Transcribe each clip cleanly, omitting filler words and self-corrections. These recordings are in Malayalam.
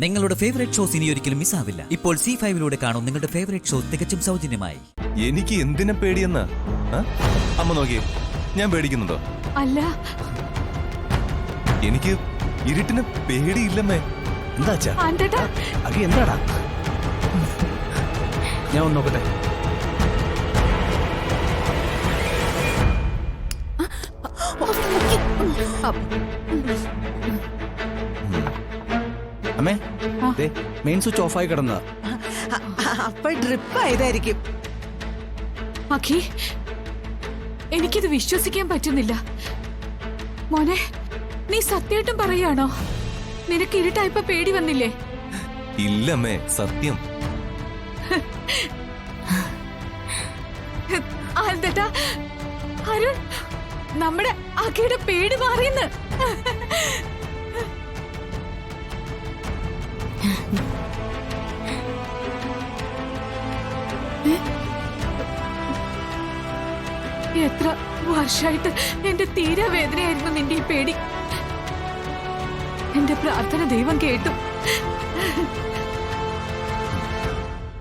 നിങ്ങളുടെ ഫേവറേറ്റ് ഷോസ് ഇനി ഒരിക്കലും മിസ്സാവില്ല. ഇപ്പോൾ C5 കാണും നിങ്ങളുടെ ഫേവറേറ്റ് ഷോ തികച്ചും സൗജന്യമായി. എനിക്ക് എന്തിനെ പേടിയെന്നാ? അമ്മ നോക്കിയേ, ഞാൻ പേടിക്കുന്നുണ്ടോ? അല്ല, എനിക്ക് ഇരുട്ടിന് പേടിയില്ലമ്മേ. എന്താടാ? ഞാൻ ഒന്ന് നോക്കട്ടെ. അമ്മേ, മെയിൻ സ്വിച്ച് ഓഫായി കിടന്ന അപ്പൊ ഡ്രിപ്പ് ആയതായിരിക്കും. അഖി, എനിക്കിത് വിശ്വസിക്കാൻ പറ്റുന്നില്ല. മോനെ, നീ സത്യമായിട്ടും പറയാണോ? നിനക്ക് ഇരുട്ടായപ്പോ പേടി വന്നില്ലേ? ഇല്ലമ്മേ, സത്യം. ആൽദേട്ടാ, അരുൺ, നമ്മുടെ അഖിയുടെ പേടി മാറിയെന്ന്. എത്ര വർഷമായിട്ട് എന്റെ തീരെ വേദനയായിരുന്നു നിന്റെ ഈ പേടി. എന്റെ പ്രാർത്ഥന ദൈവം കേട്ടു.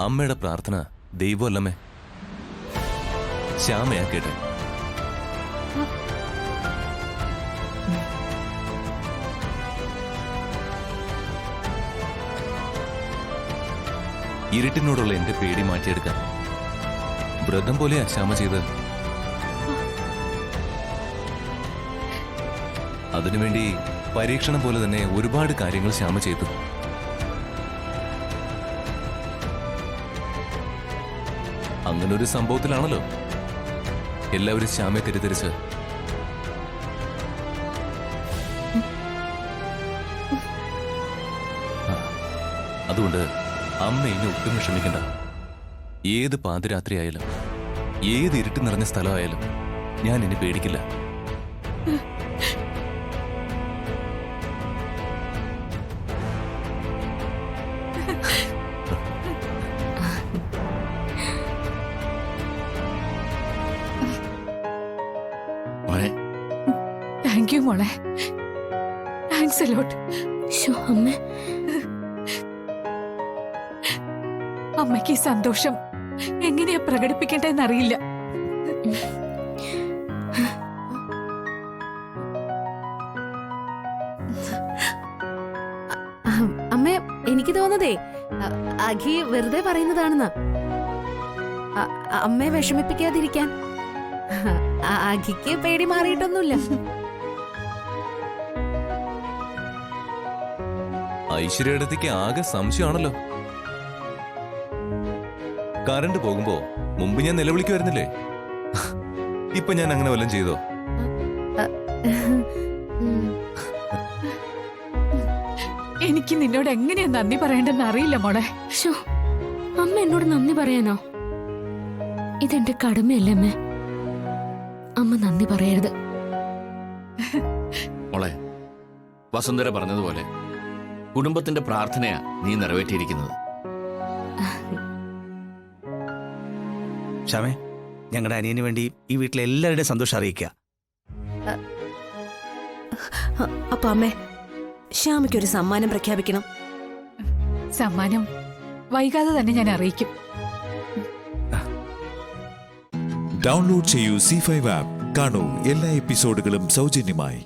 അമ്മയുടെ പ്രാർത്ഥന ദൈവമല്ലമ്മേ, ശ്യാമയാ കേട്ടെ. ഇരുട്ടിനോടുള്ള എന്റെ പേടി മാറ്റിയെടുക്കാൻ വ്രതം പോലെയാ ശ്യാമ ചെയ്തത്. അതിനുവേണ്ടി പരീക്ഷണം പോലെ തന്നെ ഒരുപാട് കാര്യങ്ങൾ ശ്യാമ ചെയ്തു. അങ്ങനൊരു സംഭവത്തിലാണല്ലോ എല്ലാവരും ശ്യാമയെ തെറ്റിദ്ധരിച്ച്. അതുകൊണ്ട് അമ്മ ഇനി ഒട്ടും വിഷമിക്കണ്ട. ഏത് പാതിരാത്രി ആയാലും ഏത് ഇരുട്ട് നിറഞ്ഞ സ്ഥലമായാലും ഞാൻ ഇനി പേടിക്കില്ല. താങ്ക് യു മോളെ. Thanks a lot. അമ്മേ, അമ്മയ്ക്ക് ഈ സന്തോഷം എങ്ങനെയാ പ്രകടിപ്പിക്കേണ്ടതെന്നറിയില്ല. അമ്മേ, എനിക്ക് തോന്നതേ അഖി വെറുതെ പറയുന്നതാണെന്ന്. അമ്മയെ വിഷമിപ്പിക്കാതിരിക്കാൻ. അഖിക്ക് പേടി മാറിയിട്ടൊന്നുമില്ല. ഐശ്വര്യടത്തേക്ക് ആകെ സംശയമാണല്ലോ. കറണ്ട് പോകുമ്പോ മുമ്പ് ഞാൻ നിലവിളിക്കുമായിരുന്നില്ലേ? ഇപ്പൊ ഞാൻ അങ്ങനെ വല്ലതും ചെയ്തോ? എനിക്ക് നിന്നോട് എങ്ങനെയാ നന്ദി പറയേണ്ടെന്ന് അറിയില്ല മോളെ. അമ്മ എന്നോട് നന്ദി പറയാനോ? ഇതെന്റെ കടമയല്ലേ അമ്മേ. അമ്മ നന്ദി പറയരുത്. മോളെ, വസുന്ധര പറഞ്ഞതുപോലെ കുടുംബത്തിന്റെ പ്രാർത്ഥനയാ നീ നിറവേറ്റിയിരിക്കുന്നത്. ശ്യാമേ, ഞങ്ങളുടെ അനിയന് വേണ്ടി ഈ വീട്ടിലെ എല്ലാവരുടെയും സന്തോഷം അറിയിക്കുക. അപ്പൊ അമ്മേ, ശ്യാമയ്ക്കൊരു സമ്മാനം പ്രഖ്യാപിക്കണം. സമ്മാനം വൈകാതെ തന്നെ ഞാൻ അറിയിക്കും. ഡൗൺലോഡ് ചെയ്യൂ C5 ആപ്പ്. കാണൂ എല്ലാ എപ്പിസോഡുകളും സൗജന്യമായി.